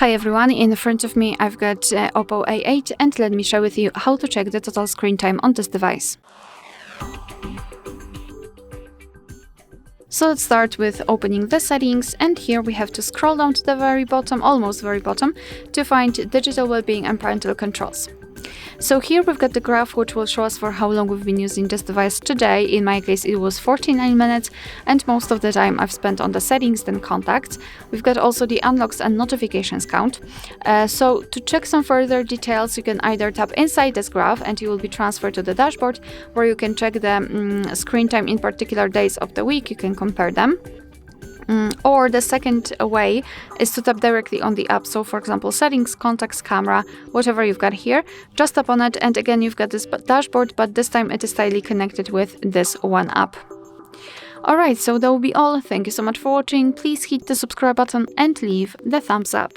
Hi everyone, in front of me I've got OPPO A8 and let me share with you how to check the total screen time on this device. So let's start with opening the settings, and here we have to scroll down to the very bottom, almost very bottom, to find Digital Wellbeing and Parental Controls. So here we've got the graph which will show us for how long we've been using this device today. In my case it was 49 minutes and most of the time I've spent on the settings, then contacts. We've got also the unlocks and notifications count. So to check some further details, you can either tap inside this graph and you will be transferred to the dashboard where you can check the screen time in particular days of the week. You can compare them. Or the second way is to tap directly on the app. So for example, settings, contacts, camera, whatever you've got here, just tap on it and again you've got this dashboard, but this time it is tightly connected with this one app. Alright, so that will be all. Thank you so much for watching. Please hit the subscribe button and leave the thumbs up.